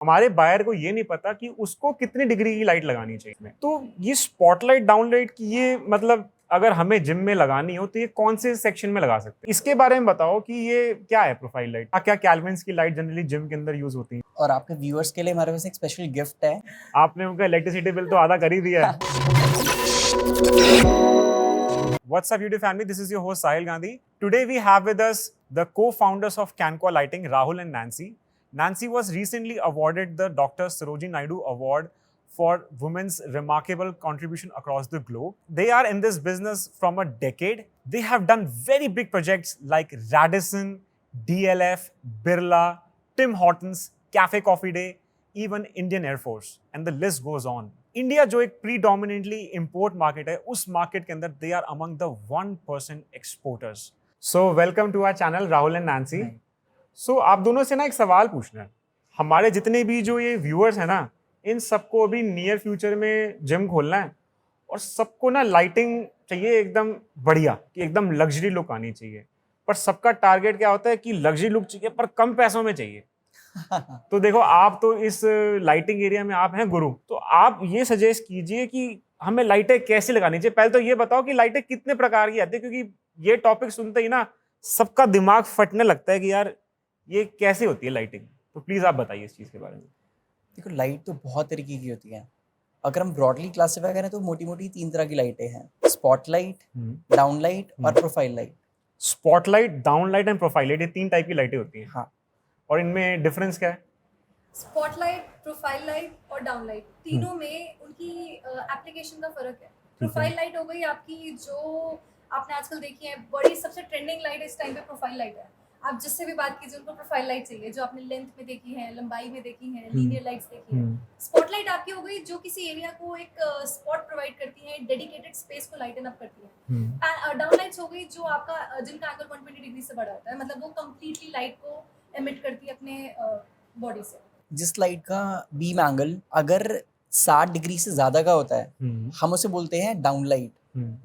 हमारे बायर को ये नहीं पता कि उसको कितनी डिग्री की लाइट लगानी चाहिए इसमें। तो ये स्पॉटलाइट डाउनलाइट की ये मतलब अगर हमें जिम में लगानी हो तो ये कौन से सेक्शन में लगा सकते हैं, इसके बारे में बताओ कि ये क्या है प्रोफाइल लाइट, क्या कैल्विन्स की लाइट जनरली जिम के अंदर यूज होती है। और आपके व्यूअर्स के लिए हमारे पास एक स्पेशल गिफ्ट है। आपने उनका इलेक्ट्रिसिटी बिल तो आधा कर ही दिया है। What's up YouTube family, this is your host Sahil Gandhi. Today we have with us the co-founders of Canqua Lighting, Rahul and Nancy. Nancy was recently awarded the Dr. Sarojini Naidu Award for women's remarkable contribution across the globe. They are in this business from a decade. They have done very big projects like Radisson, DLF, Birla, Tim Hortons, Cafe Coffee Day, even Indian Air Force, and the list goes on. India जो एक predominantly import market है, उस market के अंदर they are among the 1% exporters. So welcome to our channel Rahul and Nancy. So आप दोनों से ना एक सवाल पूछना है. हमारे जितने भी जो ये व्यूअर्स हैं ना, इन सबको अभी नियर फ्यूचर में जिम खोलना है और सबको ना लाइटिंग चाहिए एकदम बढ़िया, कि एकदम लग्जरी लुक आनी चाहिए. पर सबका टारगेट क्या होता है कि लग्जरी लुक चाहिए पर कम पैसों में चाहिए. तो देखो, आप तो इस लाइटिंग एरिया में आप हैं गुरु, तो आप ये सजेस्ट कीजिए कि हमें लाइटें कैसे लगानी चाहिए. पहले तो ये बताओ कि लाइटें कितने प्रकार की आती है, क्योंकि ये टॉपिक सुनते ही ना सबका दिमाग फटने लगता है कि यार ये कैसे होती है लाइटिंग. तो प्लीज आप बताइए इस चीज के बारे में. देखो, लाइट तो बहुत तरीके की होती है. अगर हम ब्रॉडली क्लासिफाई करें तो मोटी मोटी 3 तरह की लाइटें हैं: स्पॉटलाइट, डाउनलाइट और profile light. Spotlight, downlight and profile light, ये 3 टाइप की लाइटें होती हैं. हाँ. और इनमें डिफरेंस क्या है? स्पॉटलाइट, प्रोफाइल लाइट और डाउनलाइट, तीनों में उनकी एप्लीकेशन का फर्क है. प्रोफाइल लाइट हो गई आपकी, जो आपने आजकल देखी है, बड़ी सबसे ट्रेंडिंग लाइट इस टाइम पे प्रोफाइल लाइट है. आप जिससे भी बात कीजिए उनको प्रोफाइल लाइट चाहिए, जो आपने लेंथ में देखी है, लंबाई में देखी है, लीनियर लाइट्स देखी है. स्पॉटलाइट आपकी हो गई जो किसी एरिया को एक स्पॉट प्रोवाइड करती है, डेडिकेटेड स्पेस को लाइटन अप करती है. डाउनलाइट्स हो गई जो आपका जिनका एंगल 120 डिग्री से बड़ा होता है, मतलब वो कंप्लीटली लाइट को एमिट करती है अपने बॉडी से. जिस लाइट का बीम एंगल अगर 60 डिग्री से ज्यादा का होता है हम उसे बोलते हैं डाउनलाइट.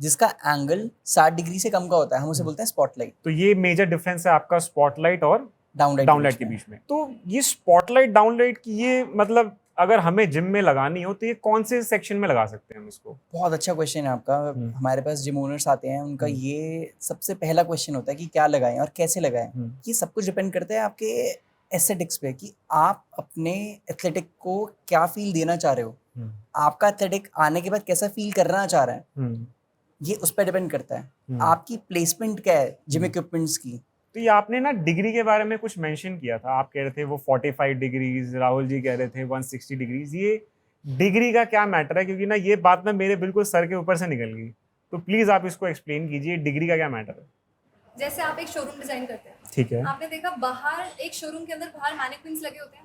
जिसका एंगल 60 डिग्री से कम का होता है हम उसे बोलते हैं स्पॉटलाइट. तो ये मेजर डिफरेंस है आपका स्पॉटलाइट और डाउनलाइट के बीच में. तो ये स्पॉटलाइट डाउनलाइट की ये मतलब अगर हमें जिम में लगानी हो तो ये कौन से सेक्शन में लगा सकते हैं हम इसको? बहुत अच्छा क्वेश्चन है आपका. हमारे पास जिम ओनर्स आते हैं, उनका ये सबसे पहला क्वेश्चन होता है कि क्या लगाएं और कैसे लगाएं. ये सब कुछ डिपेंड करता है आपके एस्थेटिक्स पे, कि आप अपने एथलेटिक को क्या फील देना चाह रहे हो. आपका एथलेटिक आने के बाद कैसा फील करना चाह रहा है, ये उस पर डिपेंड करता है. आपकी प्लेसमेंट क्या है जिम इक्विपमेंट्स की. तो ये आपने ना डिग्री के बारे में कुछ मेंशन किया था. आप कह रहे थे वो 45 डिग्रीज, राहुल जी कह रहे थे 160 डिग्रीज. ये डिग्री का क्या मैटर है? क्योंकि ना ये बात ना मेरे बिल्कुल सर के ऊपर से निकल गई. तो प्लीज आप इसको एक्सप्लेन कीजिए, डिग्री का क्या मैटर है. जैसे आप एक शोरूम डिजाइन करते हैं, ठीक है. आपने देखा बाहर एक शोरूम के अंदर बाहर मैनिक्विन्स लगे होते हैं.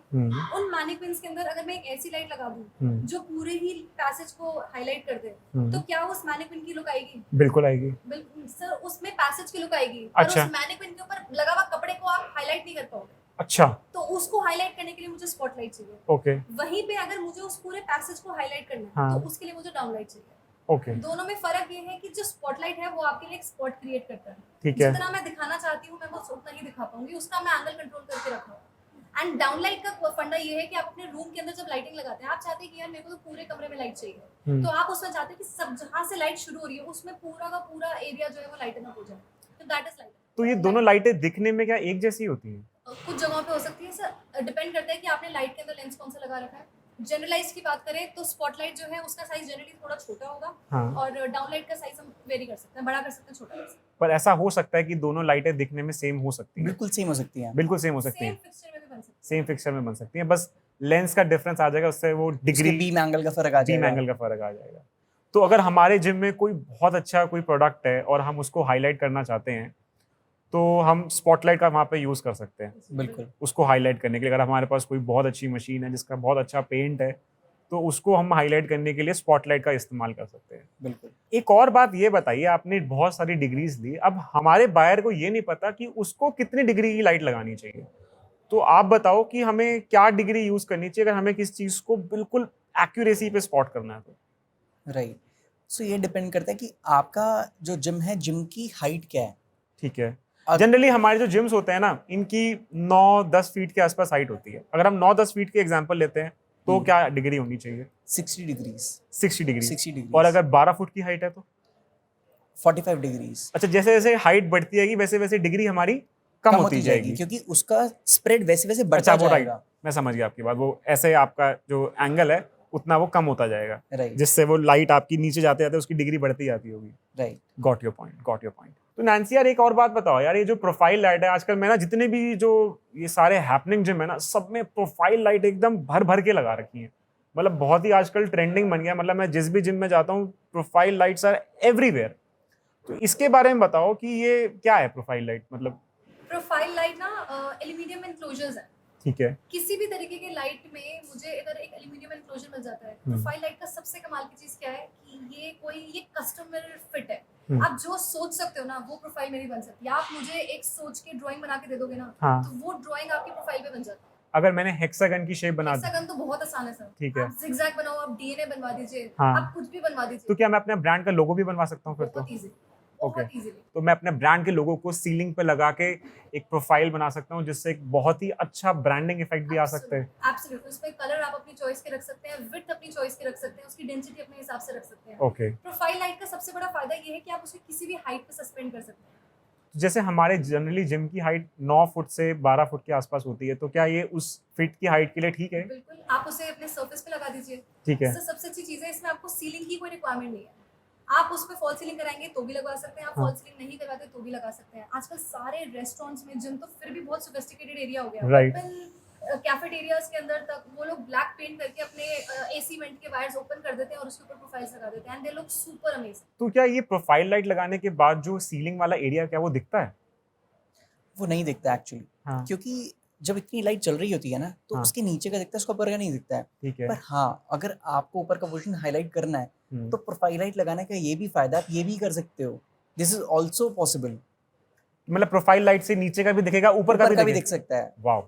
उन मैनिक्विन्स के अंदर अगर मैं एक ऐसी लाइट लगा दूं जो पूरे ही पैसेज को हाईलाइट कर दे, तो क्या उस मैनिक्विन की लुक आएगी? बिल्कुल आएगी. बिल्कुल सर, उसमें पैसेज की लुक आएगी. अच्छा. और उस मैनिक्विन के ऊपर लगा हुआ कपड़े को आप हाईलाइट नहीं कर पाओगे. अच्छा. तो उसको हाईलाइट करने के लिए मुझे स्पॉटलाइट चाहिए. ओके. वहीं पे अगर मुझे उस पूरे पैसेज को हाईलाइट करना है, हाँ. तो उसके लिए मुझे डाउनलाइट चाहिए. ओके. दोनों में फर्क ये है कि जो स्पॉटलाइट है वो आपके लिए एक स्पॉट क्रिएट करता है. ठीक है. जितना मैं दिखाना चाहती हूँ मैं बस उतना ही दिखा पाऊंगी, उसका मैं एंगल कंट्रोल करके रखा हूँ. एंड डाउनलाइट का फंडा ये है कि आप अपने रूम के अंदर जब लाइटिंग लगाते हैं, आप चाहते हैं कि यार मेरे को तो पूरे कमरे में लाइट चाहिए, तो आप उसमें चाहते हैं कि सब जहाँ से लाइट शुरू हो रही है उसमें पूरा का पूरा एरिया जो है वो लाइटन अप हो जाए. तो दैट इज लाइट. तो ये दोनों लाइटें दिखने में क्या एक जैसी होती हैं? कुछ जगहों पे हो सकती है सर, डिपेंड करता है कि आपने लाइट के अंदर लेंस कौन सा लगा रखा है. जनरलाइज की बात करें तो स्पॉटलाइट जो है उसका साइज जनरली थोड़ा छोटा होगा. हाँ. और डाउनलाइट का साइज हम वेरी कर सकते हैं, बड़ा कर सकते हैं, छोटा कर सकते हैं. पर ऐसा हो सकता है कि दोनों लाइटें दिखने में सेम हो सकती हैं? बिल्कुल सेम हो सकती हैं. बिल्कुल सेम हो सकती हैं. सेम फिक्सचर में भी बन सकती है. सेम फिक्सचर में बन सकती हैं, बस लेंस का डिफरेंस आ जाएगा, उससे वो डिग्री, बीम एंगल का फर्क आ जाएगा. बीम एंगल का फर्क आ जाएगा. तो अगर हमारे जिम में कोई बहुत अच्छा कोई प्रोडक्ट है और हम उसको हाईलाइट करना चाहते हैं तो हम स्पॉटलाइट का वहाँ पे यूज़ कर सकते हैं. बिल्कुल. उसको हाईलाइट करने के लिए अगर हमारे पास कोई बहुत अच्छी मशीन है जिसका बहुत अच्छा पेंट है, तो उसको हम हाईलाइट करने के लिए स्पॉटलाइट का इस्तेमाल कर सकते हैं. बिल्कुल. एक और बात ये बताइए, आपने बहुत सारी डिग्रीज ली, अब हमारे बायर को ये नहीं पता कि उसको कितनी डिग्री की लाइट लगानी चाहिए. तो आप बताओ कि हमें क्या डिग्री यूज करनी चाहिए अगर हमें किस चीज को बिल्कुल एक्यूरेसी पे स्पॉट करना है. तो राइट. सो ये डिपेंड करता है कि आपका जो जिम है, जिम की हाइट क्या है. ठीक है. जनरली हमारे जो जिम्स होते हैं ना, इनकी 9-10 फीट के आसपास हाइट होती है। अगर हम 9-10 फीट के एग्जांपल लेते हैं तो क्या डिग्री होनी चाहिए? 60 डिग्रीज 60 डिग्री। 60 डिग्री और अगर 12 फुट की हाइट है तो 45 डिग्रीज। अच्छा, जैसे जैसे हाइट बढ़ती जाएगी वैसे वैसे डिग्री हमारी कम होती जाएगी, क्योंकि उसका स्प्रेड वैसे वैसे अच्छा बढ़ता वो राइट, जाएगा। मैं समझ गया आपकी बात। वो ऐसे आपका जो एंगल है उतना वो कम होता जाएगा, राइट जिससे वो लाइट आपकी नीचे जाते जाते उसकी डिग्री बढ़ती जाती होगी। राइट। Got your point. तो नैन्सी यार, एक और बात बताओ यार, ये जो प्रोफाइल लाइट है आजकल, मैं ना जितने भी जो ये सारे हैपनिंग जिम है ना, सब में प्रोफाइल लाइट एकदम भर भर के लगा रखी है। मतलब बहुत ही आजकल ट्रेंडिंग बन गया। मतलब मैं जिस भी जिम में जाता हूँ प्रोफाइल लाइट्स आर एवरीवेयर। तो इसके बारे में बताओ कि ये क्या है प्रोफाइल लाइट? मतलब प्रोफाइल लाइट ना एल्यूमिनियम एनक्लोजर्स है। ठीक है, किसी भी तरीके की लाइट में मुझे अगर एक एल्यूमिनियम एनक्लोजर मिल जाता है। प्रोफाइल लाइट का सबसे कमाल की चीज क्या है कि ये कस्टमर फिट है। आप जो सोच सकते हो ना वो प्रोफाइल मेरी बन सकती है। आप मुझे एक सोच के ड्राइंग बना के दे दोगे ना, हाँ। तो वो ड्राइंग आपकी प्रोफाइल पे बन जाती है। अगर मैंने हेक्सागन की शेप बना दी, हेक्सागन तो बहुत आसान है सर। ठीक है। आप जिगजैग बनाओ, आप डीएनए बनवा दीजिए, हाँ। आप कुछ भी बनवा दीजिए। तो क्या मैं अपने ब्रांड का लोगो भी बनवा सकता हूँ फिर? तो बहुत इजी, ओके, बहुत इजीली। तो मैं अपने ब्रांड के लोगो को सीलिंग पे लगा के एक प्रोफाइल बना सकता हूँ, जिससे एक बहुत ही अच्छा ब्रांडिंग इफेक्ट भी आ सकता है। एब्सोल्युटली। उसमें कलर आप अपनी चॉइस के रख सकते हैं, विड्थ अपनी चॉइस के रख सकते हैं, उसकी डेंसिटी अपने हिसाब से रख सकते हैं। ओके, प्रोफाइल लाइट का सबसे बड़ा फायदा ये है कि आप उसे किसी भी हाइट पे सस्पेंड कर सकते हैं। जैसे हमारे जनरली जिम की हाइट 9 फुट से 12 फुट के आसपास होती है, तो क्या ये उस फिट की हाइट के लिए ठीक है? बिल्कुल, आप उसे अपने सरफेस पे लगा दीजिए। ठीक है, इससे सबसे अच्छी चीज़ है, इसमें आपको सीलिंग की कोई रिक्वायरमेंट नहीं है। आप उस पे फॉल सीलिंग कराएंगे तो भी लगा सकते हैं, आप हाँ। फॉल सीलिंग नहीं करवाते तो भी लगा सकते हैं। आजकल सारे रेस्टोरेंट्स में, जिम तो फिर भी बहुत सोफिस्टिकेटेड एरिया हो गया है। Right. कैफेटेरियाज के अंदर तक वो लोग ब्लैक पेंट करके अपने एसी वेंट के वायर्स ओपन कर देते हैं और उसके ऊपर प्रोफाइल्स लगा देते हैं, and they look super amazing. तो क्या ये प्रोफाइल लाइट लगाने के बाद जो सीलिंग वाला एरिया क्या वो दिखता है? वो नहीं दिखता एक्चुअली, हाँ, क्योंकि जब इतनी लाइट चल रही होती है ना तो हाँ। उसके नीचे का दिखता है, उसका ऊपर का नहीं दिखता है। ठीक है। पर हाँ, अगर आपको ऊपर का पोर्शन हाईलाइट करना है हम्म, तो प्रोफाइल लाइट लगाने का ये भी फायदा, आप ये भी कर सकते हो। This is also possible. मतलब प्रोफाइल लाइट से नीचे का भी दिखेगा, ऊपर का भी दिख दिखेगा। सकता है। वाओ।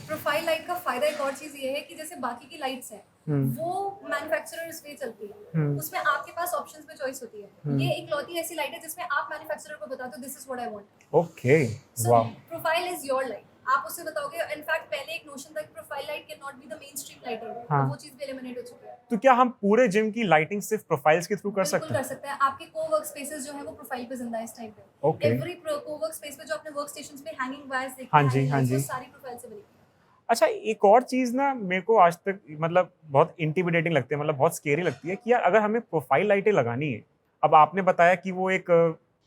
प्रोफाइल लाइट का फायदा एक और चीज ये है कि जैसे बाकी की लाइट्स हैं वो मैन्युफैक्चरर्स पे चलती है, उसमें आपके पास ऑप्शंस में चॉइस होती है। ये इकलौती ऐसी लाइट है जिसमें आप मैन्युफैक्चरर को बताते हो this is what I want. Okay, so wow. Profile is your light. आप उसे बताओगे। इनफैक्ट पहले एक नोशन था कि profile light can not be the main stream lighting, हाँ। तो वो चीज भी एलिमिनेट हो चुकी है। तो क्या हम पूरे जिम की लाइटिंग सिर्फ प्रोफाइल्स के थ्रू कर बिल्कुल सकते कर हैं? सकते हैं। आपके कोवर्क स्पेसेस जो है वो प्रोफाइल पे जिंदा है इस टाइम पे। ओके। एवरी कोवर्क स्पेस पे जो आपने वर्क स्टेशंस पे हैंगिंग वायर्स देखे हाँ हैं, जी, hanging हाँ lights, वो जी। सारी प्रोफाइल से बनी है। अच्छा, एक और चीज ना मेरे को आज तक मतलब बहुत इंटिमिडेटिंग लगती है, मतलब बहुत स्केरी लगती है कि यार अगर हमें प्रोफाइल लाइटें लगानी है, अब आपने बताया कि वो एक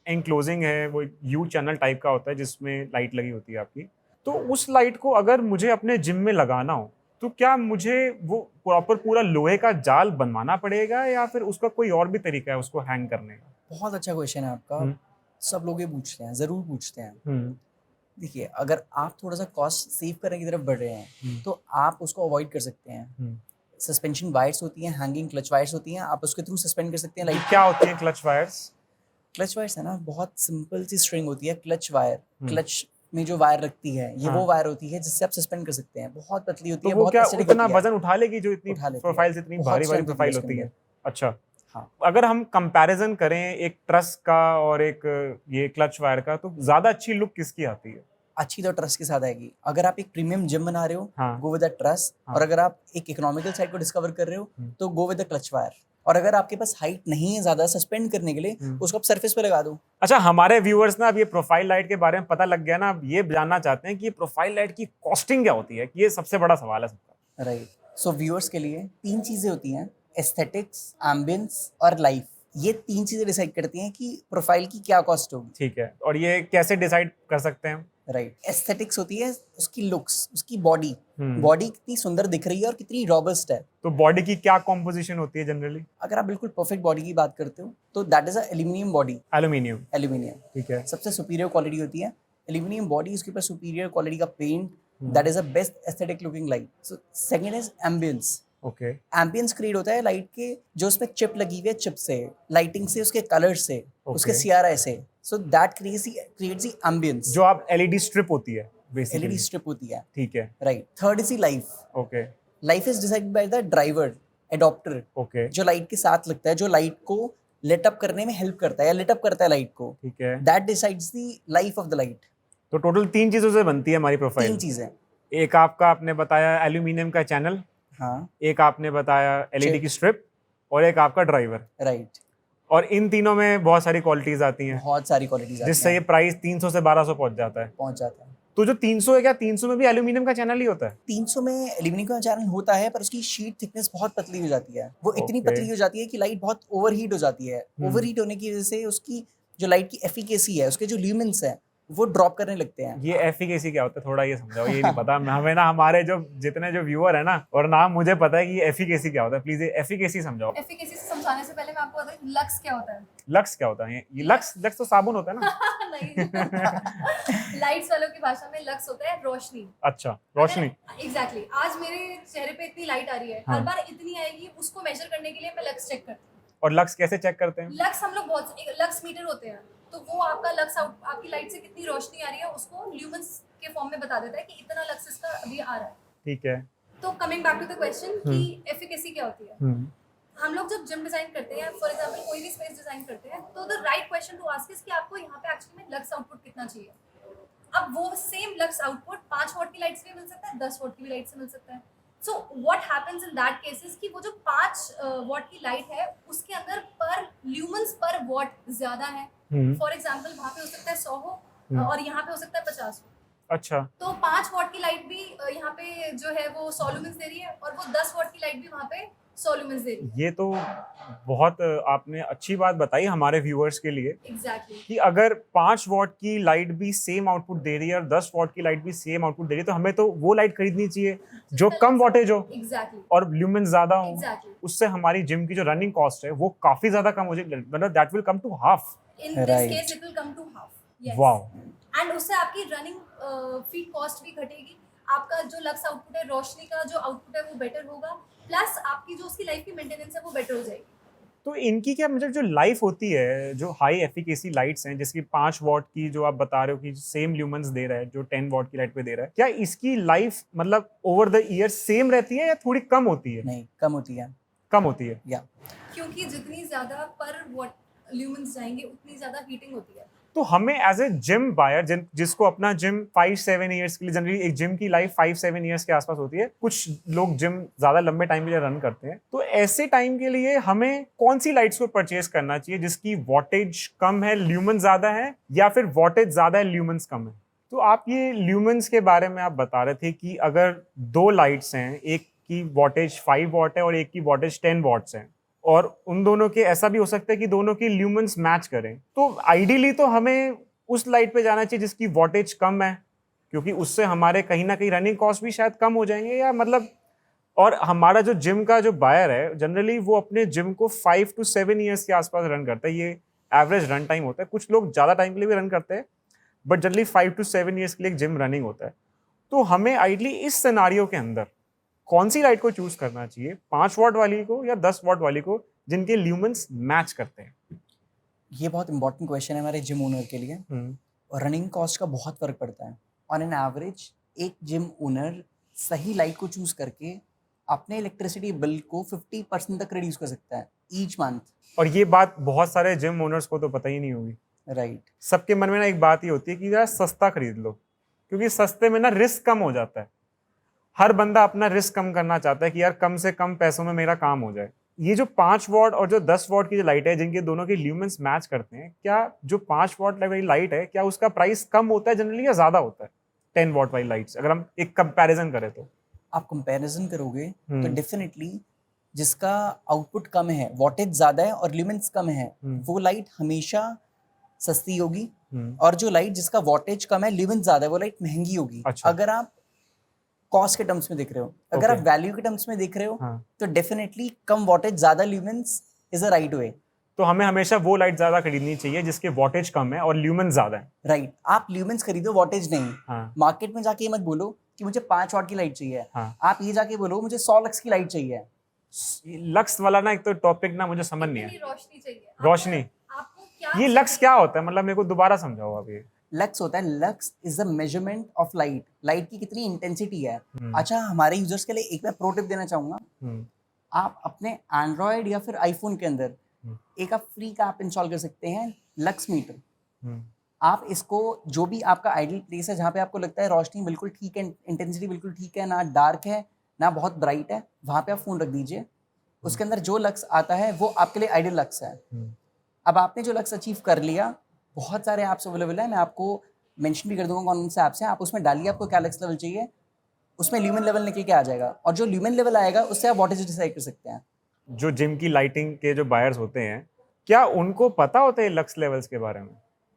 एनक्लोजिंग है, वो यू चैनल टाइप का होता है जिसमें लाइट लगी होती है आपकी, तो उस लाइट को अगर मुझे अपने जिम में लगाना हो तो क्या मुझे वो प्रॉपर पूरा लोहे का जाल बनवाना पड़ेगा या फिर उसका कोई और भी तरीका है उसको हैंग करने का? बहुत अच्छा क्वेश्चन है आपका। हम्म, सब लोग ये पूछते हैं, ज़रूर पूछते हैं। हम्म, देखिए, अगर आप थोड़ा सा कॉस्ट सेव करने की तरफ बढ़ रहे हैं तो आप उसको अवॉइड कर सकते हैं। सस्पेंशन वायर्स होती हैं, हैंगिंग क्लच वायर्स होती हैं, आप उसके थ्रू सस्पेंड कर सकते हैं ये लाइट। क्या होती है क्लच वायर्स? क्लच वायर्स है ना, बहुत सिंपल सी स्ट्रिंग होती है क्लच वायर। क्लच में जो वायर रखती है ये हाँ। वो वायर होती है जिससे आप सस्पेंड कर सकते हैं। बहुत पतली होती तो है, वो बहुत क्या एस्थेटिक उतना होती है। वजन उठा लेगी जो इतनी उठा लेती है। प्रोफाइल्स इतनी बहुत भारी भारी strength होती है प्रोफाइल उसके होती है? अंदर। अच्छा, हाँ। अगर हम कंपैरिजन करें एक ट्रस का और एक ये क्लच वायर का, तो ज्यादा अच्छी लुक किसकी आती है? अच्छी तो ट्रस्ट के साथ आएगी। अगर आप एक प्रीमियम जिम बना रहे हो, हाँ। Go with the trust. हाँ। और अगर आप एक इकोनॉमिकल साइड को डिस्कवर कर रहे हो तो go with the clutch wire. और अगर आपके पास हाइट नहीं है ज्यादा सस्पेंड करने के लिए, उसको आप सरफेस पे लगा दो। अच्छा, हमारे व्यूअर्स ना अब ये प्रोफाइल लाइट के बारे में पता लग गया ना, अब ये जानना चाहते हैं कि ये प्रोफाइल लाइट की कॉस्टिंग क्या होती है, कि ये सबसे बड़ा सवाल है सबका। राइट। सो व्यूअर्स के लिए 3 चीजें होती हैं, एस्थेटिक्स, एम्बियंस और लाइफ। ये 3 चीजें डिसाइड करती हैं कि प्रोफाइल की क्या कॉस्ट होगी। ठीक है, और ये कैसे डिसाइड कर सकते हैं? राइट। एस्थेटिक्स होती है उसकी लुक्स, उसकी बॉडी। हम्म। बॉडी कितनी सुंदर दिख रही है और कितनी रॉबस्ट है। तो बॉडी की क्या कॉम्पोजिशन होती है जनरली? अगर आप बिल्कुल परफेक्ट बॉडी की बात करते हो तो that is a aluminium body. Aluminium. Aluminium ठीक है। सबसे सुपीरियर क्वालिटी होती है एल्यूमिनियम बॉडी। उसके ऊपर सुपीरियर क्वालिटी का paint, that is a best aesthetic looking light. So second is ambience. Okay. Ambience create होता है लाइट के, जो उसमें चिप लगी हुई है, चिप से, लाइटिंग से, उसके कलर से, उसके सीआरआई से। So that creates the ambience. जो आप एलईडी स्ट्रिप होती है बेसिकली। एलईडी स्ट्रिप होती है। ठीक है। Right. Third is the life. Okay. Life is decided by the driver, adapter, okay. जो लाइट के साथ लगता है, जो लाइट को लिट अप करने में हेल्प करता है या लिट अप करता है लाइट को। ठीक है। That decides the life of the light. तो टोटल 3 चीजों से बनती है हमारी 3 प्रोफाइल। चीज़ें। एक आपका आपने बताया एल्यूमिनियम का चैनल, हाँ, एक आपने बताया एलईडी Chip. की स्ट्रिप और एक आपका ड्राइवर। राइट। और इन तीनों में बहुत सारी क्वालिटीज आती हैं बहुत सारी क्वालिटीज़ आती जिससे ये हैं, प्राइस 300 से 1200 पहुंच जाता है। पहुँच जाता है। तो जो 300 है, क्या 300 में भी एल्यूमिनियम का चैनल ही होता है? 300 में एल्यूमिनियम का चैनल होता है, पर उसकी शीट थिकनेस बहुत पतली हो जाती है। वो इतनी Okay. पतली हो जाती है कि लाइट बहुत ओवरहीट हो जाती है। ओवरहीट होने की वजह से उसकी जो लाइट की एफिकेसी है, उसके जो ल्यूमेंस हैं, वो ड्रॉप करने लगते हैं। ये एफिकेसी क्या होता है, थोड़ा ये समझाओ, ये नहीं पता हमें ना, हमारे जो जितने जो व्यूअर है ना, और ना मुझे पता है कि ये एफिकेसी क्या होता है, प्लीज ये एफिकेसी समझाओ। एफिकेसी से समझाने से पहले मैं आपको बता दूं लक्स क्या होता है। लक्स क्या होता है? ये लक्स लक्स तो साबुन होता है ना? नहीं लाइट्स वालों की भाषा में लक्स होता है रोशनी। अच्छा, रोशनी। एग्जैक्टली आज मेरे चेहरे पे इतनी लाइट आ रही है, हाँ। हर बार इतनी आएगी, उसको मेजर करने के लिए मैं लक्स चेक करती हूँ। और लक्स कैसे चेक करते हैं? लक्स हम लोग बहुत लक्स मीटर होते हैं, तो वो आपका लक्स आउट, आपकी लाइट से कितनी रोशनी आ रही है उसको ल्यूमेंस के फॉर्म में बता देता है कि इतना लक्स इसका अभी आ रहा है। ठीक है। तो coming back to the question कि एफिकेसी क्या होती है। हम लोग जब जिम डिजाइन करते हैं, फॉर एग्जांपल कोई भी स्पेस डिजाइन करते हैं, तो the right question to ask is कि आपको यहाँ पे एक्चुअली में लक्स आउटपुट कितना चाहिए। अब वो सेम लक्स आउटपुट 5 वॉट की लाइट से भी मिल सकता है, 10 वॉट की भी लाइट से मिल सकता है। So what happens in that cases कि वो जो 5 वॉट की लाइट है उसके अंदर पर ल्यूमेंस पर वॉट ज्यादा है। फॉर एग्जांपल वहाँ पे हो सकता है 100 हो और यहाँ पे हो सकता है 50 हो। अच्छा, तो 5 वॉट की लाइट भी यहाँ पे जो है वो 100 लुमेंस दे रही है और वो 10 वॉट की लाइट भी वहाँ पे 100 लुमेंस दे रही है। ये तो बहुत आपने अच्छी बात बताई हमारे व्यूअर्स के लिए एग्जैक्टली कि अगर 5 वॉट की लाइट भी सेम आउटपुट दे रही है और 10 वॉट की लाइट भी सेम आउटपुट दे रही है, तो हमें तो वो लाइट खरीदनी चाहिए जो कम वॉटेज हो एग्जैक्टली और ल्यूमेंस ज्यादा हो। एग्जैक्टली उससे हमारी जिम की जो रनिंग कॉस्ट है वो काफी ज्यादा कम हो जाएगी, मतलब that will come to half. In this Right. Case it will come to half. Yes wow. And उससे आपकी रनिंग फीड कॉस्ट भी घटेगी, आपका जो लक्स आउटपुट है, रोशनी का जो आउटपुट है वो बेटर होगा, प्लस आपकी जो उसकी लाइफ की मेंटेनेंस है वो बेटर हो जाएगी। तो इनकी क्या मतलब जो लाइफ होती है, जो हाई एफिकेसी लाइट्स हैं जिसकी 5 वॉट की जो आप बता रहे हो कि सेम ल्यूमेंस दे रहा है जो 10 वॉट की लाइट पे दे रहा है, क्या इसकी लाइफ मतलब ओवर द ईयर सेम रहती है या थोड़ी कम होती है? नहीं, कम होती है। कम होती है। या क्योंकि जितनी ज्यादा पर वॉट ल्यूमेंस जाएंगे उतनी ज्यादा हीटिंग होती है। तो हमें एज ए जिम बायर जिसको अपना जिम 5-7 ईयर्स के लिए, जनरली एक जिम की लाइफ 5-7 ईयर्स के आसपास होती है, कुछ लोग जिम ज्यादा लंबे टाइम के लिए रन करते हैं, तो ऐसे टाइम के लिए हमें कौन सी लाइट्स को परचेज करना चाहिए जिसकी वॉटेज कम है ल्यूमेंस ज्यादा है, या फिर वॉटेज ज्यादा है ल्यूमेंस कम है? तो आप ये ल्यूमेंस के बारे में आप बता रहे थे कि अगर 2 लाइट्स हैं, एक की वॉटेज 5 वॉट है और एक की वॉटेज 10 वॉट्स है, और उन दोनों के ऐसा भी हो सकता है कि दोनों की ल्यूमेंस मैच करें, तो आइडियली तो हमें उस लाइट पे जाना चाहिए जिसकी वॉटेज कम है, क्योंकि उससे हमारे कहीं ना कहीं रनिंग कॉस्ट भी शायद कम हो जाएंगे, या मतलब, और हमारा जो जिम का जो बायर है जनरली वो अपने जिम को 5 to 7 ईयर्स के आसपास रन करता है, ये एवरेज रन टाइम होता है। कुछ लोग ज़्यादा टाइम के लिए भी रन करते हैं, बट जनरली 5 to 7 ईयर्स के लिए एक जिम रनिंग होता है। तो हमें आइडियली इस सिनारियो के अंदर कौन सी लाइट को चूज करना चाहिए, 5 वॉट वाली को या 10 वॉट वाली को, जिनके ल्यूमेंस मैच करते हैं? ये बहुत इंपॉर्टेंट क्वेश्चन है हमारे जिम ओनर के लिए। और रनिंग कॉस्ट का बहुत फर्क पड़ता है। ऑन एन एवरेज एक जिम ओनर सही लाइट को चूज करके अपने इलेक्ट्रिसिटी बिल को 50% तक रिड्यूस कर सकता है ईच मंथ। और ये बात बहुत सारे जिम ओनर्स को तो पता ही नहीं होगी। राइट। सबके मन में ना एक बात ही होती है कि यार सस्ता खरीद लो, क्योंकि सस्ते में ना रिस्क कम हो जाता है। हर बंदा अपना रिस्क कम करना चाहता है कि यार कम से कम पैसों में मेरा काम हो जाए। ये जो 5 वॉट और जो 10 वॉट की जो लाइट है, जिनके दोनों के ल्यूमेंस मैच करते हैं, क्या जो 5 वॉट वाली लाइट है, क्या उसका प्राइस कम होता है जनरली या ज्यादा होता है 10 वॉट वाली लाइट्स, अगर हम एक कंपैरिजन करें तो? आप कंपैरिजन करोगे तो डेफिनेटली जिसका आउटपुट कम है, वॉटेज ज्यादा है और ल्यूमेंस कम है, वो लाइट हमेशा सस्ती होगी। और जो लाइट जिसका वॉटेज कम है, ल्यूमेंस ज्यादा है, वो लाइट महंगी होगी। अच्छा। अगर आप कॉस्ट के टर्म्स में देख रहे हो, अगर आप वैल्यू के टर्म्स में देख रहे हो, तो डेफिनेटली कम वॉटेज ज्यादा lumens is a right way. तो हमें हमेशा वो लाइट ज्यादा खरीदनी चाहिए जिसके वॉटेज कम है और ल्यूमेंस ज्यादा है। राइट। आप ल्यूमेंस खरीदो, वॉटेज नहीं। मार्केट में जाके ये मत बोलो कि मुझे 5 वॉट की लाइट चाहिए। आप ये जाके बोलो मुझे 100 लक्स की लाइट चाहिए। लक्स वाला ना एक तो टॉपिक ना मुझे समझ नहीं है। रोशनी चाहिए रोशनी, आपको क्या ये लक्स क्या होता है, मतलब मेरे को दोबारा समझाओ आप ये। लक्स होता है, lux is the measurement of light, light की कितनी इंटेंसिटी है। अच्छा, हमारे यूजर्स के लिए एक मैं प्रो टिप देना चाहूंगा। आप अपने एंड्रॉयड या फिर आईफोन के अंदर एक आप फ्री का ऐप इंस्टॉल कर सकते हैं, लक्स मीटर। आप इसको जो भी आपका आइडियल प्लेस है जहाँ पे आपको लगता है रोशनी बिल्कुल ठीक है, इंटेंसिटी बिल्कुल ठीक है, ना डार्क है ना बहुत ब्राइट है, वहाँ पे आप फ़ोन रख दीजिए। उसके अंदर जो लक्स आता है वो आपके लिए आइडियल लक्स है। अब आपने जो लक्स अचीव कर लिया, बहुत सारे ऐप्स अवेलेबल है, मैं आपको मेंशन भी कर दूंगा कौन से ऐप्स हैं, आप उसमें डालिए आपको क्या लक्स लेवल चाहिए, उसमें ल्यूमेन लेवल निकल के आ जाएगा, और जो ल्यूमेन लेवल आएगा उससे आप वॉटेज डिसाइड कर सकते हैं। जो जिम की लाइटिंग के जो बायर्स होते हैं, क्या उनको पता होता है लक्स लेवल्स के बारे में?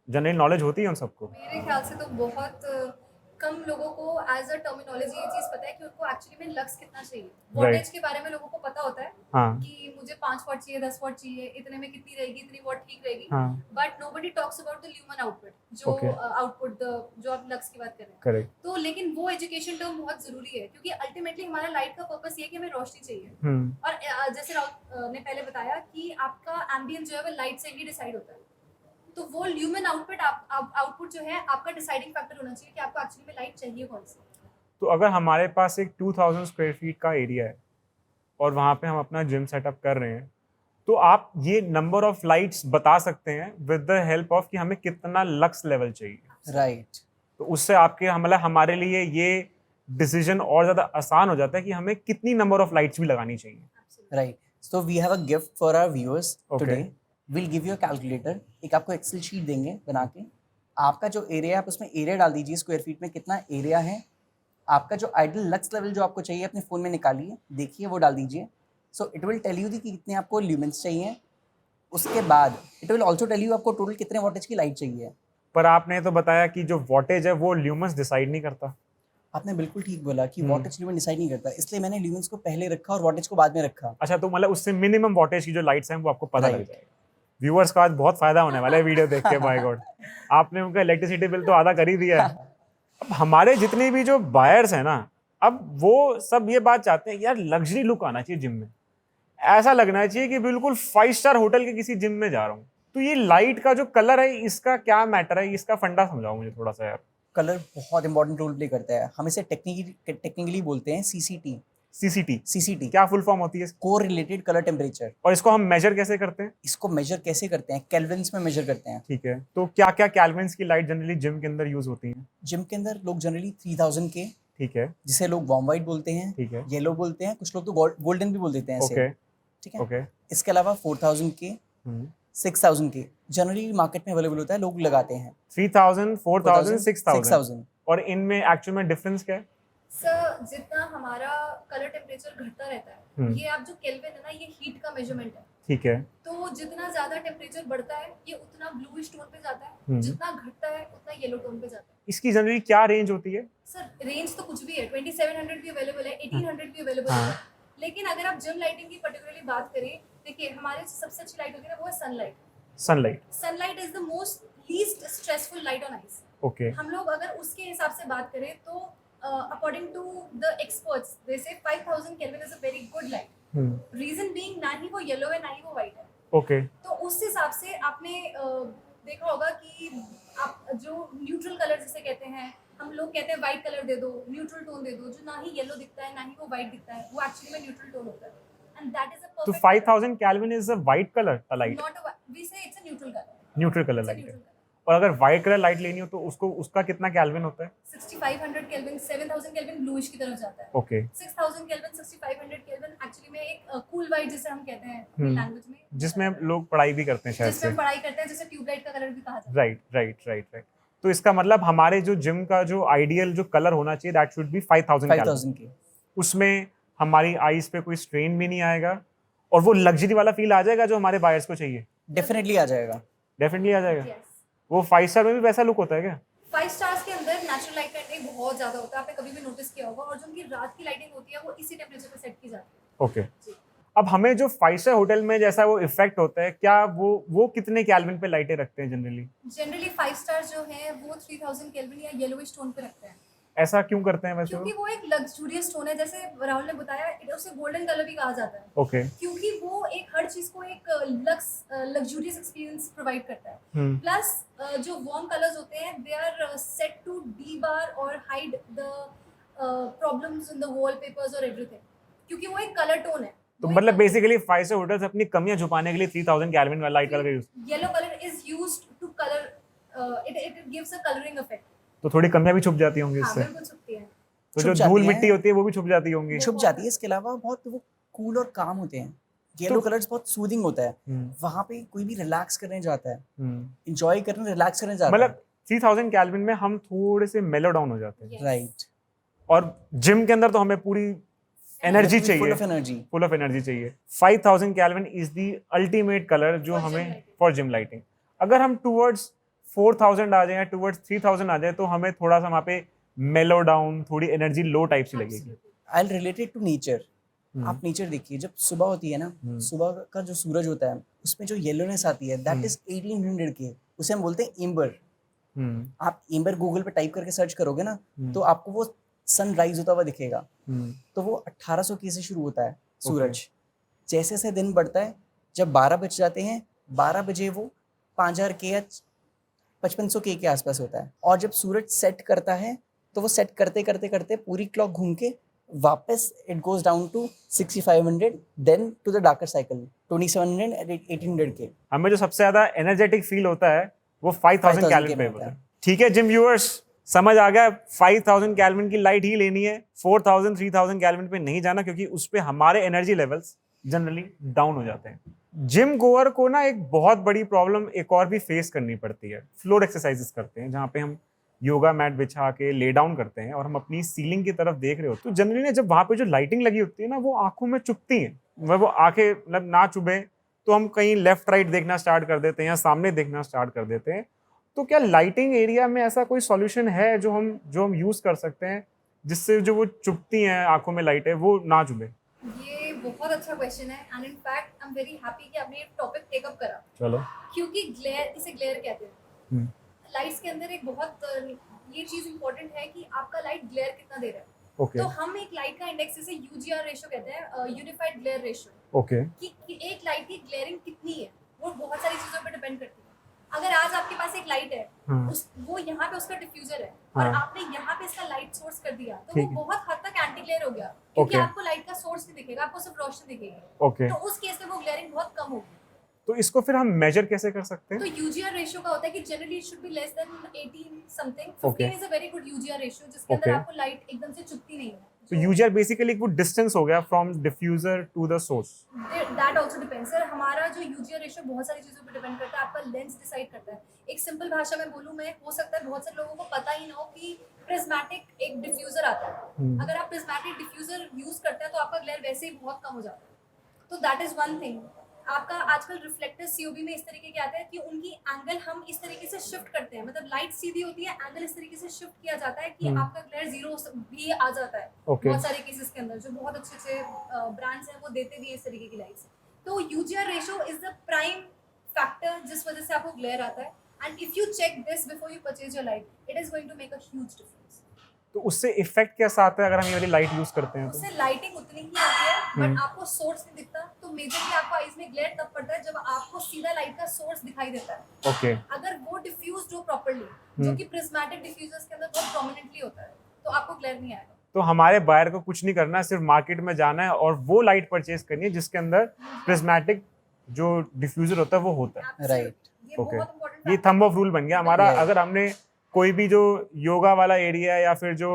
जनरल नॉलेज होती है उन सबको? मेरे ख्याल से तो बहुत कम लोगों को एज अ टर्मिनोलॉजी ये चीज पता है कि उनको एक्चुअली में लक्स कितना चाहिए। वॉटेज के बारे में लोगों को पता होता है हाँ, कि मुझे 5 वॉट चाहिए, 10 वॉट चाहिए, इतने में कितनी रहेगी, इतनी वॉट ठीक रहेगी। हाँ, but nobody talks about the lumen output, जो Okay. आउटपुट जो आप लक्स की बात कर रहे हैं। करेक्ट। तो लेकिन वो एजुकेशन टर्म बहुत जरूरी है, क्योंकि अल्टीमेटली हमारा लाइट का पर्पस ये है कि हमें रोशनी चाहिए। और जैसे राहुल ने पहले बताया कि आपका एम्बियंस जो है वो लाइट से ही डिसाइड होता है, तो वो ल्यूमेन आउटपुट जो है आपका डिसाइडिंग फैक्टर होना चाहिए कि आपको एक्चुअली में लाइट चाहिए कौन सी। तो अगर हमारे पास एक 2000 स्क्वायर फीट का एरिया है और वहाँ पे हम अपना जिम सेटअप कर रहे हैं, तो आप ये नंबर ऑफ लाइट्स बता सकते हैं विद द हेल्प ऑफ कि हमें कितना लक्स लेवल चाहिए। राइट। तो उससे आपके मतलब हमारे लिए ये डिसीजन और ज़्यादा आसान हो जाता है कि हमें कितनी नंबर ऑफ लाइट्स भी लगानी चाहिए। Right, so we have a gift for our viewers Okay. Today. Will give you a calculator, एक आपको एक्सेल शीट देंगे बना के, आपका जो एरिया है आप उसमें एरिया डाल दीजिए, स्क्वायर फीट में कितना एरिया है, आपका जो आइडियल लक्स लेवल जो आपको चाहिए अपने फ़ोन में निकालिए, देखिए वो डाल दीजिए। So it will tell you कि कितने आपको ल्यूमेंस चाहिए। उसके बाद it will also tell you आपको टोटल कितने वॉटेज की लाइट चाहिए। पर आपने तो बताया कि जो वॉटेज है वो ल्यूमन्स डिसाइड नहीं करता। आपने बिल्कुल ठीक बोला कि वॉटेज ल्यूमेन डिसाइड नहीं करता, इसलिए मैंने ल्यूमेंस को पहले रखा और वॉटेज को बाद में रखा। अच्छा, तो मतलब उससे मिनिमम वॉटेज की जो लाइट्स हैं वो आपको पता लग Right. जाएगा। व्यूअर्स का आज बहुत फायदा होने वाला है वीडियो देख के। बाय गॉड, आपने उनका इलेक्ट्रिसिटी बिल तो आधा कर ही दिया है। अब हमारे जितने भी जो बायर्स हैं ना, अब वो सब ये बात चाहते हैं यार लग्जरी लुक आना चाहिए जिम में, ऐसा लगना चाहिए कि बिल्कुल 5 स्टार होटल के किसी जिम में जा रहा हूँ। तो ये लाइट का जो कलर है इसका क्या मैटर है, इसका फंडा समझाओ मुझे थोड़ा सा यार। कलर बहुत इंपॉर्टेंट रोल प्ले करता है, हम इसे टेक्निकली बोलते हैं सीसीटी। सीसीटी क्या फुल फॉर्म होती है? Core related colour temperature. और इसको हम मेजर कैसे करते हैं? इसको मेजर कैसे करते हैं? केल्विन्स में मेजर करते हैं। ठीक है, तो क्या क्या केल्विन्स की लाइट जनरली जिम के अंदर यूज होती है? जिम के अंदर लोग जनरली 3000 के, ठीक है, जिसे लोग वार्म वाइट बोलते हैं, ठीक है, येलो बोलते हैं, कुछ लोग तो गोल्डन भी बोल देते हैं ओके, ऐसे, ठीक है। ओके, इसके अलावा 4000 के, 6000 के जनरली मार्केट में अवेलेबल होता है, लोग लगाते हैं। 3000, 4000, 6000। 6000। और इनमें एक्चुअल में डिफरेंस क्या है? सर जितना हमारा कलर टेम्परेचर घटता रहता है, ये आप जो केल्विन है ना, ये हीट का मेजरमेंट है। ठीक है, तो जितना ज्यादा टेम्परेचर बढ़ता है ये उतना ब्लूइश टोन पे जाता है, जितना घटता है उतना येलो टोन पे जाता है। इसकी जनरली क्या रेंज होती है? सर रेंज तो कुछ भी है, 2700 भी अवेलेबल है, 1800 भी अवेलेबल है। लेकिन अगर आप जिम लाइटिंग की पर्टिकुलरली बात करें, देखिए हमारे सबसे अच्छी लाइट होती है ना, वो है sunlight. Sunlight is the most least stressful light on eyes. Okay, हम लोग अगर उसके हिसाब से बात करें तो according to the experts they say 5000 kelvin is a very good light. Reason being ना ही वो येलो है ना ही वो व्हाइट है। ओके, तो उस हिसाब से आपने देखा होगा कि आप जो न्यूट्रल कलर जिसे कहते हैं, हम लोग कहते हैं व्हाइट कलर दे दो, न्यूट्रल टोन दे दो, जो ना ही येलो दिखता है ना ही वो व्हाइट दिखता है, वो एक्चुअली में न्यूट्रल टोन होता है। एंड दैट इज अ तो perfect 5000 kelvin is a white colour light, not a we say it's a neutral colour. Neutral colour light है। और अगर व्हाइट कलर लाइट लेनी हो तो उसका कितना केल्विन होता है? 6500 केल्विन, 7000 केल्विन ब्लूइश की तरफ जाता है। ओके, 6000 केल्विन, 6500 केल्विन एक्चुअली में एक कूल व्हाइट जिसे हम कहते हैं अपनी लैंग्वेज में, जिसमें लोग पढ़ाई भी करते हैं शायद से। जिसमें पढ़ाई करते हैं, जिसे ट्यूबलाइट का कलर भी कहा जाता है। Right, right, right, right. तो इसका मतलब हमारे जो जिम का जो आइडियल जो कलर होना चाहिए दैट शुड बी 5000 5000 के। उसमें हमारी आईज पे कोई स्ट्रेन भी नहीं आएगा और वो लग्जरी वाला फील आ जाएगा जो हमारे बायर्स को चाहिए। डेफिनेटली आ जाएगा। डेफिनेटली आ जाएगा। Yes. वो 5 स्टार में भी वैसा लुक होता है क्या? 5 स्टार्स के अंदर नेचुरल लाइट का इंटेक बहुत ज्यादा होता है, आपने कभी भी नोटिस किया होगा, और जो उनकी रात की लाइटिंग होती है वो इसी टेम्परेचर पे सेट की जाती है। ओके, जी। अब हमें जो 5 स्टार होटल में जैसा वो इफेक्ट होता है, क्या वो कितने केल्विन पे लाइटें रखते हैं जनरली 5 स्टार्स जो हैं वो 3000 केल्विन या येलोइश टोन पे रखते हैं। ऐसा क्यों करते हैं वैसे? क्योंकि वो एक लग्जूरियस टोन है, जैसे राहुल ने बताया, उसे गोल्डन कलर भी कहा जाता है। ओके, क्योंकि वो एक हर चीज को एक लग्जूरियस एक्सपीरियंस प्रोवाइड करता है। प्लस जो वार्म कलर्स होते हैं they are set to debar और hide the problems in the wallpapers और एवरीथिंग, क्योंकि वो एक कलर टोन है। तो मतलब बेसिकली 5 स्टार होटल्स अपनी कमियां छुपाने के लिए 3000 केल्विन वाला लाइट कलर का use. Yellow colour is used to colour it gives a coloring effect. तो थोड़ी कमियां भी छुप जाती होंगी हाँ इससे, बिल्कुल छुपती है। तो छुप जो जाती धूल हैं। मिट्टी होती है वो भी छुप जाती होंगी। छुप जाती है। इसके अलावा बहुत वो कूल और काम होते हैं। येलो तो- कलर्स बहुत सूदिंग होता है। हम्म, वहाँ पे कोई भी रिलैक्स करने जाता है, हम्म। इंजॉय करने, रिलैक्स करने जाता मतलब 3000 केल्विन में हम थोड़े से मेलो डाउन हो जाते हैं। Yes. है। राइट। और जिम के अंदर तो हमें पूरी एनर्जी फुल चाहिए, of energy. Full of energy चाहिए। 5000 kelvin is the ultimate colour जो For gym हमें lighting. For gym lighting. अगर हम टूवर्ड्स 4000 आ जाए या टूवर्ड्स 3000 आ जाए तो हमें थोड़ा सा वहाँ पे मेलो डाउन, थोड़ी एनर्जी लो टाइप सी लगेगी। Absolutely. I related to nature. आप नेचर देखिए, जब सुबह होती है ना, सुबह का जो सूरज होता है उसमें जो येलोनेस आती है, दैट इज 1800 के, उसे हम बोलते हैं एम्बर। हम्म, आप एम्बर गूगल पे टाइप करके सर्च करोगे ना, तो आपको वो सनराइज होता हुआ दिखेगा। हम्म, तो वो 1800 के से शुरू होता है सूरज। जैसे जैसे दिन बढ़ता है, जब 12 बज जाते हैं, 12 बजे वो 5000 के या 5500 के आसपास होता है। और जब सूरज सेट करता है तो वो सेट करते करते करते पूरी क्लॉक घूम के वापस it goes down to 6500, then to the darker cycle 2700 and 1800 के। हमें जो सबसे ज्यादा एनर्जेटिक फील होता है वो 5000 केल्विन पे होता है। ठीक है जिम व्यूअर्स, समझ आ गया, 5000 केल्विन की लाइट ही लेनी है, 4000 3000 केल्विन पे नहीं जाना, क्योंकि उस पे हमारे एनर्जी लेवल्स जनरली डाउन हो जाते हैं। जिम गोअर को ना एक बहुत बड़ी प्रॉब्लम एक और भी फेस करनी पड़ती है। फ्लोर एक्सरसाइजेस करते हैं जहाँ पे हम योगा मैट बिछा के ले डाउन करते हैं और हम अपनी सीलिंग की तरफ देख रहे होते हैं, तो जनरली ना जब वहाँ पे जो लाइटिंग लगी होती है ना वो आंखों में चुभती है। वो आंखें मतलब ना चुभे तो हम कहीं लेफ्ट राइट देखना स्टार्ट कर देते हैं या सामने देखना स्टार्ट कर देते हैं। तो क्या लाइटिंग एरिया में ऐसा कोई सॉल्यूशन है जो हम यूज कर सकते हैं जिससे जो वो चुभती हैं आंखों में लाइट है वो ना चुभे? ये बहुत अच्छा क्वेश्चन है and in fact I am very happy कि आपने ये टॉपिक टेक अप करा, चलो। क्योंकि ग्लेयर, इसे ग्लेयर कहते हैं। हम्म, लाइट्स के अंदर एक बहुत ये चीज इंपॉर्टेंट है कि आपका लाइट ग्लेयर कितना दे रहा है। ओके तो हम एक लाइट का इंडेक्स जैसे यूजीआर रेशियो कहते हैं, यूनिफाइड ग्लेयर रेशियो, ओके, कि एक लाइट की ग्लेयरिंग कितनी है वो बहुत सारी चीजों पर डिपेंड करती है। अगर आज आपके पास एक लाइट है, हाँ। वो यहाँ पे उसका डिफ्यूजर है और हाँ। आपने यहाँ पे इसका लाइट सोर्स कर दिया, तो ठीक वो है। बहुत हद तक एंटी ग्लेयर हो गया, क्योंकि ओके। आपको लाइट का सोर्स नहीं दिखेगा, आपको सिर्फ रोशनी दिखेगी। ओके, तो उस केस में वो ग्लेयरिंग बहुत कम होगी। तो इसको फिर हम मेजर कैसे कर सकते तो हैं? यूजीआर रेशियो का होता है कि generally it should be less than 18 something. Okay. 15 is a very good UGR ratio, जिसके अंदर Okay. आपको लाइट एकदम से चुभती नहीं है। तो यूजर बेसिकली वो डिस्टेंस हो गया from diffuser to the source. That also depends sir. हमारा जो यूजीआर रेशियो बहुत सारी चीजों पर डिपेंड करता है, आपका लेंस डिसाइड करता है। एक सिंपल भाषा में बोलूं मैं, हो सकता है बहुत सारे लोगों को पता ही ना हो कि प्रिज्मेटिक एक डिफ्यूजर आता है। अगर आप प्रिज्मेटिक डिफ्यूजर यूज करते हैं तो आपका ग्लेयर वैसे ही बहुत कम हो जाता है। तो दैट इज वन थिंग। आपका आजकल रिफ्लेक्टर सीओबी में इस तरीके के आते हैं कि उनकी एंगल हम इस तरीके से शिफ्ट करते हैं, मतलब लाइट सीधी होती है, एंगल इस तरीके से शिफ्ट किया जाता है कि आपका ग्लेयर जीरो भी आ जाता है। Okay. बहुत सारे केसेस के अंदर जो बहुत अच्छे अच्छे ब्रांड्स हैं वो देते भी हैं इस तरीके की लाइट्स। तो UGR ratio is the prime factor जिस वजह से आपको ग्लेयर आता है। And if you check this before you purchase your light, it is going to make a huge difference. तो उससे इफेक्ट कैसा आता है अगर हम ये वाली लाइट यूज करते हैं तो? उससे लाइटिंग उतनी ही आती है बट आपको सोर्स नहीं दिखता। तो मेजरली आपको आईज में ग्लेयर तब पड़ता है जब आपको सीधा लाइट का सोर्स दिखाई देता है। ओके, अगर वो डिफ्यूज्ड हो प्रॉपर्ली, जो कि प्रिज्मेटिक डिफ्यूजर्स के अंदर बहुत प्रोमिनेंटली होता है, तो आपको ग्लेयर नहीं आएगा। तो हमारे बायर को कुछ नहीं करना है, सिर्फ मार्केट में जाना है और वो लाइट परचेज करनी है जिसके अंदर प्रिज्मेटिक जो डिफ्यूजर होता है वो होता है। राइट। ये Okay. बहुत इंपॉर्टेंट ये थंब ऑफ रूल बन गया हमारा। Yeah. अगर हमने कोई भी जो योगा वाला एरिया है या फिर जो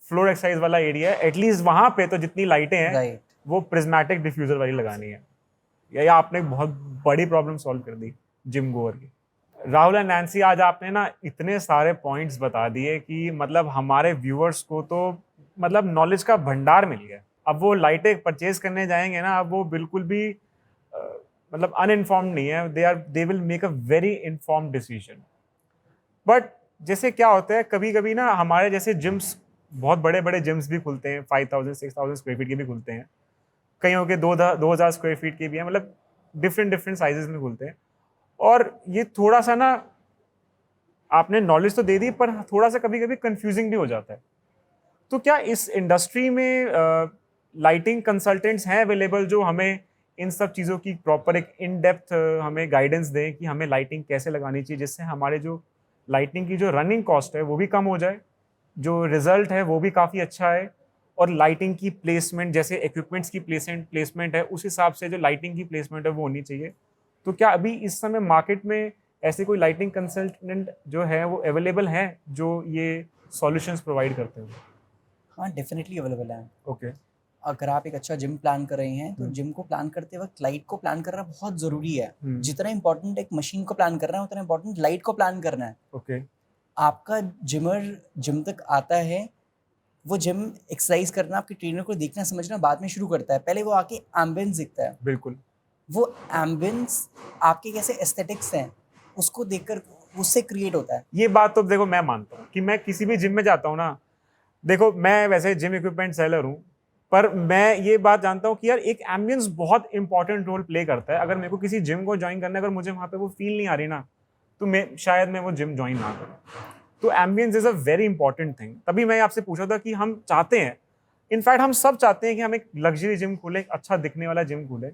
फ्लोर एक्सरसाइज वाला एरिया है, एटलीस्ट वहां पे तो जितनी लाइटें हैं राइट। वो प्रिज्मेटिक डिफ्यूजर वाली लगानी है। या आपने एक बहुत बड़ी प्रॉब्लम सॉल्व कर दी जिम गोअर की। राहुल एंड नैन्सी, आज आपने ना इतने सारे पॉइंट्स बता दिए कि मतलब हमारे व्यूअर्स को तो मतलब नॉलेज का भंडार मिल गया। अब वो लाइटें परचेज करने जाएंगे ना, अब वो बिल्कुल भी मतलब अनइन्फॉर्म्ड नहीं है, they will make a very informed decision. But जैसे क्या होता है, कभी कभी ना हमारे जैसे जिम्स, बहुत बड़े बड़े जिम्स भी खुलते हैं, 5000 6000 स्क्वायर फीट के भी खुलते हैं, कईयों के 2000 स्क्वायर फीट के भी हैं, मतलब डिफरेंट साइजेस में खुलते हैं। और ये थोड़ा सा ना आपने नॉलेज तो दे दी पर थोड़ा सा कभी कभी कंफ्यूजिंग भी हो जाता है। तो क्या इस इंडस्ट्री में लाइटिंग कंसल्टेंट्स हैं अवेलेबल जो हमें इन सब चीज़ों की प्रॉपर एक इन डेप्थ हमें गाइडेंस दें कि हमें लाइटिंग कैसे लगानी चाहिए, जिससे हमारे जो लाइटिंग की जो रनिंग कॉस्ट है वो भी कम हो जाए, जो रिजल्ट है वो भी काफ़ी अच्छा है, और लाइटिंग की प्लेसमेंट जैसे इक्विपमेंट्स की प्लेसमेंट है उस हिसाब से जो लाइटिंग की प्लेसमेंट है वो होनी चाहिए। तो क्या अभी इस समय मार्केट में ऐसे कोई लाइटिंग कंसल्टेंट जो है वो अवेलेबल हैं जो ये सॉल्यूशंस प्रोवाइड करते हैं? हाँ, डेफिनेटली अवेलेबल है। ओके। अगर आप एक अच्छा जिम प्लान कर रहे हैं तो हम्म। जिम को प्लान करते वक्त लाइट को प्लान करना बहुत ज़रूरी है। हम्म। जितना इंपॉर्टेंट एक मशीन को प्लान करना है उतना इंपॉर्टेंट लाइट को प्लान करना है। ओके। आपका जिमर जिम तक आता है, वो जिम एक्सरसाइज करना, आपके ट्रेनर को देखना समझना बाद में शुरू करता है। पहले वो आके एम्बियंस दिखता है, बिल्कुल। वो एम्बियंस आपके कैसे एस्थेटिक्स हैं उसको देखकर उससे क्रिएट होता है। ये बात तो देखो मैं मानता हूँ कि मैं किसी भी जिम में जाता हूँ ना, देखो मैं वैसे जिम इक्विपमेंट सेलर हूँ, पर मैं ये बात जानता हूँ कि यार एक एम्बियंस बहुत इंपॉर्टेंट रोल प्ले करता है। अगर मेरे को किसी जिम को ज्वाइन करना है, अगर मुझे वहाँ पे वो फील नहीं आ रही ना, तो शायद मैं वो जिम ज्वाइन ना करूँ। तो ambience is a very important thing. तभी मैं आपसे पूछा था कि हम चाहते हैं, इनफैक्ट हम सब चाहते हैं कि हम एक लग्जरी जिम खोले, एक अच्छा दिखने वाला जिम खोले।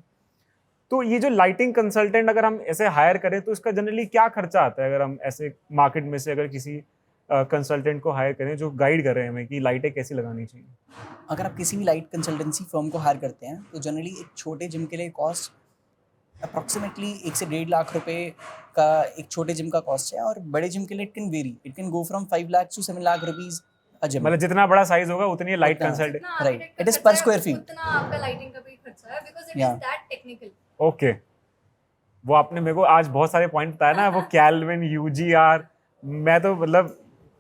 तो ये जो लाइटिंग कंसल्टेंट अगर हम ऐसे हायर करें तो इसका जनरली क्या खर्चा आता है? अगर हम ऐसे मार्केट में से अगर किसी कंसल्टेंट को हायर करें जो गाइड कर रहे हैं हमें कि लाइटें कैसी लगानी चाहिए। अगर आप किसी भी लाइट कंसल्टेंसी फर्म को हायर करते हैं तो जनरली एक छोटे जिम के लिए कॉस्ट अप्रॉक्सीमेटली 1 से 1.5 लाख रुपए का एक छोटे जिम का कॉस्ट है, और बड़े जिम के लिए it can very, it can go from 5 lakh to 7 lakh rupees a gym. मतलब जितना बड़ा साइज होगा उतनी लाइट उतना। कंसल्टेंट। जितना Right. architect का It is खर्चा per है, square feet. उतना आपका लाइटिंग का भी खर्चा है, because it Yeah. Is that technical. Okay. वो आपने मेरे को आज बहुत सारे पॉइंट बताया ना, वो कैल्विन, यूजीआर, मैं तो मतलब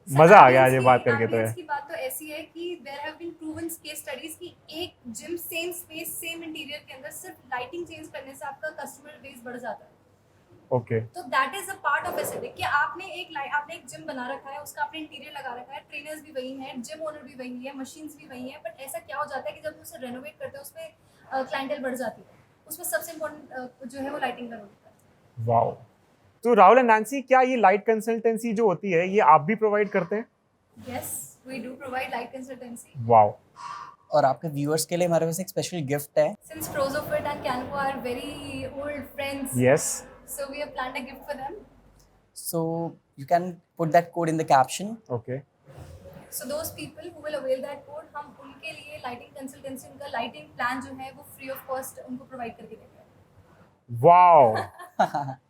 मजा आ गया आज ये बात करके। तो एम्बियंस की बात तो ऐसी है कि there have been proven case studies कि एक gym same space same interior के अंदर सिर्फ लाइटिंग चेंज करने से आपका कस्टमर बेस बढ़ जाता है। ओके। तो that is a part of aesthetic कि आपने एक जिम बना रखा है, उसका आपने इंटीरियर लगा रखा है, ट्रेनर्स भी वही हैं, जिम ओनर भी वही है, मशीन्स भी वही हैं, बट ऐसा क्या हो जाता है कि जब उसे रेनोवेट करते हैं उसमें क्लाइंटेल बढ़ जाती है। उसमें सबसे इम्पोर्टेंट जो है वो लाइटिंग का रोल होता है। वाओ। तो राहुल एंड नैंसी, क्या ये लाइट कंसल्टेंसी जो होती है ये आप भी प्रोवाइड करते हैं? Yes, we do provide light consultancy. Wow. और आपके व्यूअर्स के लिए हमारे पास एक स्पेशल गिफ्ट है। Since Prozofit and Canva are very old friends, yes. so we have planned a gift for them. So you can put that code in the caption. Okay. So those people who will avail that code, हम उनके लिए lighting consultancy, उनका lighting plan जो है वो free of cost उनको provide करके देंगे। वाओ।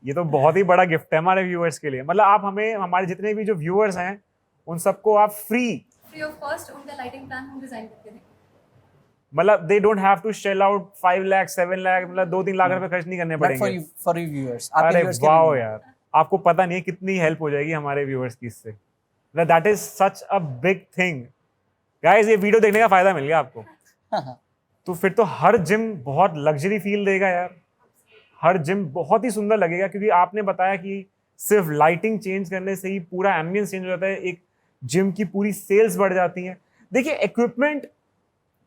ये तो बहुत ही बड़ा गिफ्ट है हमारे व्यूअर्स के लिए। मतलब आप हमें, हमारे जितने भी जो व्यूअर्स हैं उन सबको आप फ्री ऑफ कॉस्ट उनका लाइटिंग प्लान हम डिजाइन करके देंगे। मतलब they don't have to shell out 5 lakh 7 lakh, मतलब 2-3 लाख रुपए खर्च नहीं करने But for पड़ेंगे। you, for your viewers. आपके अरे viewers के वाओ लिए। यार, आपको पता नहीं है कितनी हेल्प हो जाएगी हमारे व्यूअर्स की इससे। That is such a big thing guys. ये वीडियो देखने का फायदा मिल गया आपको। तो फिर तो हर जिम बहुत लग्जरी फील देगा यार, हर जिम बहुत ही सुंदर लगेगा, क्योंकि आपने बताया कि सिर्फ लाइटिंग चेंज करने से ही पूरा एम्बियंस चेंज हो जाता है, एक जिम की पूरी सेल्स बढ़ जाती हैं। देखिए इक्विपमेंट,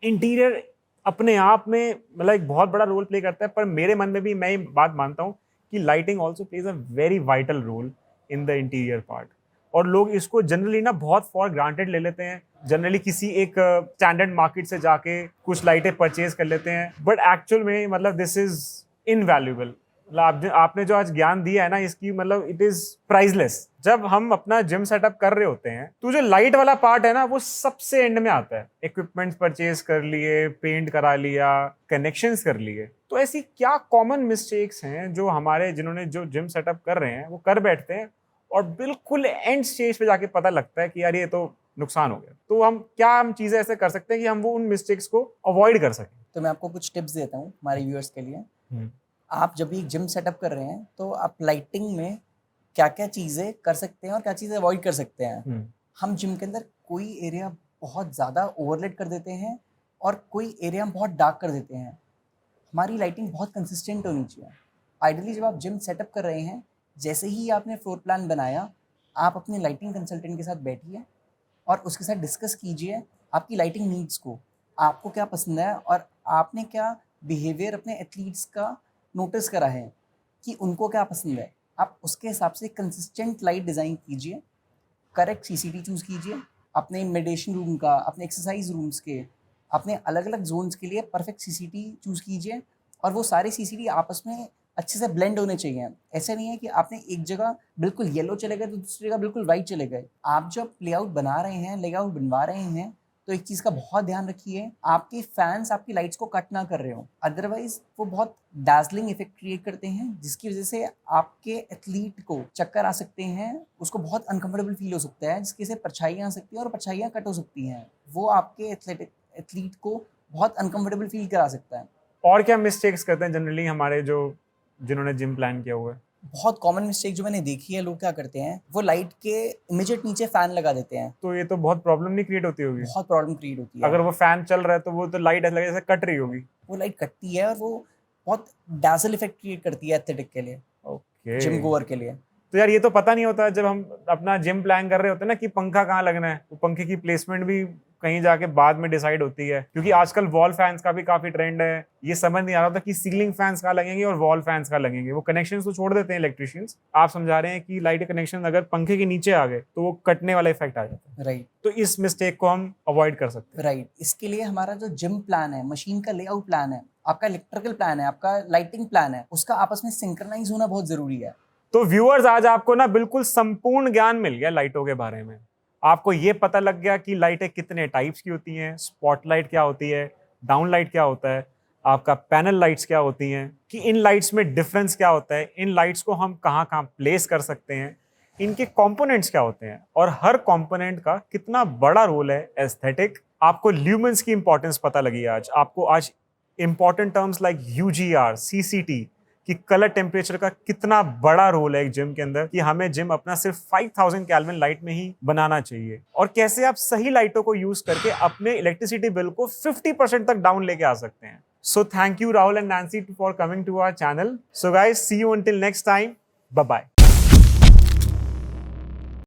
इंटीरियर अपने आप में मतलब एक बहुत बड़ा रोल प्ले करता है, पर मेरे मन में भी मैं ये बात मानता हूँ कि lighting also plays a very vital role in the interior part. और लोग इसको जनरली ना बहुत फॉर ग्रांटेड ले लेते हैं, जनरली किसी एक स्टैंडर्ड मार्केट से जाके कुछ लाइटें परचेज कर लेते हैं, बट एक्चुअल में मतलब दिस इज इनवैल्यूएबल। मतलब आपने जो आज ज्ञान दिया है ना इसकी, मतलब इट इज प्राइसलेस। जब हम अपना जिम सेटअप कर रहे होते हैं तो जो लाइट वाला पार्ट है ना वो सबसे एंड में आता है। इक्विपमेंट्स परचेज कर लिए, पेंट करा लिया, कनेक्शंस कर लिए, तो ऐसी क्या कॉमन मिस्टेक्स हैं जो हमारे जिन्होंने जो जिम सेटअप कर रहे हैं वो कर बैठते हैं और बिल्कुल एंड स्टेज पे जाके पता लगता है कि यार ये तो नुकसान हो गया। तो हम चीजें ऐसे कर सकते हैं कि हम वो उन मिस्टेक्स को अवॉइड कर सकें? तो मैं आपको कुछ टिप्स देता हूँ हमारे व्यूअर्स के लिए। आप जब भी एक जिम सेटअप कर रहे हैं तो आप लाइटिंग में क्या क्या चीज़ें कर सकते हैं और क्या चीज़ें अवॉइड कर सकते हैं। हम जिम के अंदर कोई एरिया बहुत ज़्यादा ओवरलेट कर देते हैं और कोई एरिया हम बहुत डार्क कर देते हैं। हमारी लाइटिंग बहुत कंसिस्टेंट होनी चाहिए। आइडियली जब आप जिम सेटअप कर रहे हैं, जैसे ही आपने फ्लोर प्लान बनाया, आप अपने लाइटिंग कंसल्टेंट के साथ बैठिए और उसके साथ डिस्कस कीजिए आपकी लाइटिंग नीड्स को, आपको क्या पसंद है और आपने क्या बिहेवियर अपने एथलीट्स का नोटिस करा है कि उनको क्या पसंद है। आप उसके हिसाब से कंसिस्टेंट लाइट डिज़ाइन कीजिए, करेक्ट सीसीटी चूज़ कीजिए, अपने मेडिटेशन रूम का, अपने एक्सरसाइज रूम्स के, अपने अलग अलग जोन्स के लिए परफेक्ट सीसीटी चूज़ कीजिए और वो सारे सीसीटी आपस में अच्छे से ब्लेंड होने चाहिए। ऐसा नहीं है कि आपने एक जगह बिल्कुल येलो चले गए तो दूसरी जगह बिल्कुल वाइट चले गए। आप जब लेआउट बना रहे हैं, लेआउट बनवा रहे हैं, तो एक चीज़ का बहुत ध्यान रखिए, आपके फैंस आपकी लाइट्स को कट ना कर रहे हो, अदरवाइज वो बहुत डार्जलिंग इफेक्ट क्रिएट करते हैं, जिसकी वजह से आपके एथलीट को चक्कर आ सकते हैं, उसको बहुत अनकंफर्टेबल फील हो सकता है, जिसकी से परछाइयाँ आ सकती हैं और परछाइयाँ कट हो सकती हैं। वो आपके एथलीट को बहुत अनकंफर्टेबल फील करा सकता है। और क्या मिस्टेक्स करते हैं जनरली हमारे जिन्होंने जिम प्लान किया हुआ है? बहुत कॉमन मिस्टेक जो मैंने देखी है, लोग क्या करते हैं, वो लाइट के इमीडिएट नीचे फैन लगा देते हैं। तो ये तो बहुत प्रॉब्लम नहीं क्रिएट होती होगी? बहुत प्रॉब्लम क्रिएट होती है। अगर वो फैन चल रहा है तो वो तो लाइट ऐसा लगे जैसे कट रही होगी। वो लाइट कटती है और वो बहुत डैज़ल इफेक्ट क्रिएट करती है एस्थेटिक के लिए, ओके, जिम गोअर के लिए। तो यार ये तो पता नहीं होता जब हम अपना जिम प्लान कर रहे होते हैं ना कि पंखा कहाँ लगना है, वो पंखे की प्लेसमेंट भी कहीं जाके बाद में डिसाइड होती है, क्योंकि आजकल वॉल फैंस का भी काफी ट्रेंड है। ये समझ नहीं आ रहा था कि सीलिंग फैंस कहाँ लगेंगे और वॉल फैंस कहाँ लगेंगे। वो कनेक्शन तो छोड़ देते हैं इलेक्ट्रिशियंस, आप समझा रहे हैं कि लाइट के कनेक्शन अगर पंखे के नीचे आ गए तो वो कटने वाला इफेक्ट आ जाता है। राइट, तो इस मिस्टेक को हम अवॉइड कर सकते हैं। राइट। इसके लिए हमारा जो जिम प्लान है, मशीन का लेआउट प्लान है, आपका इलेक्ट्रिकल प्लान है, आपका लाइटिंग प्लान है, उसका आपस में सिंक्रनाइज होना बहुत जरूरी है। तो व्यूअर्स, आज आपको ना बिल्कुल संपूर्ण ज्ञान मिल गया लाइटों के बारे में। आपको ये पता लग गया कि लाइटें कितने टाइप्स की होती हैं, स्पॉटलाइट क्या होती है, डाउन लाइट क्या होता है, आपका पैनल लाइट्स क्या होती हैं, कि इन लाइट्स में डिफरेंस क्या होता है, इन लाइट्स को हम कहाँ कहाँ प्लेस कर सकते हैं, इनके कंपोनेंट्स क्या होते हैं और हर कंपोनेंट का कितना बड़ा रोल है एस्थेटिक। आपको ल्यूमेंस की इंपॉर्टेंस पता लगी आज। आपको आज important terms like UGR, CCT कि कलर टेम्परेचर का कितना बड़ा रोल है एक जिम के अंदर, कि हमें जिम अपना सिर्फ 5000 केल्विन लाइट में ही बनाना चाहिए, और कैसे आप सही लाइटों को यूज करके अपने इलेक्ट्रिसिटी बिल को 50% तक डाउन लेके आ सकते हैं। So thank you Rahul and Nancy for coming to our channel. So guys, see you until next time, bye bye.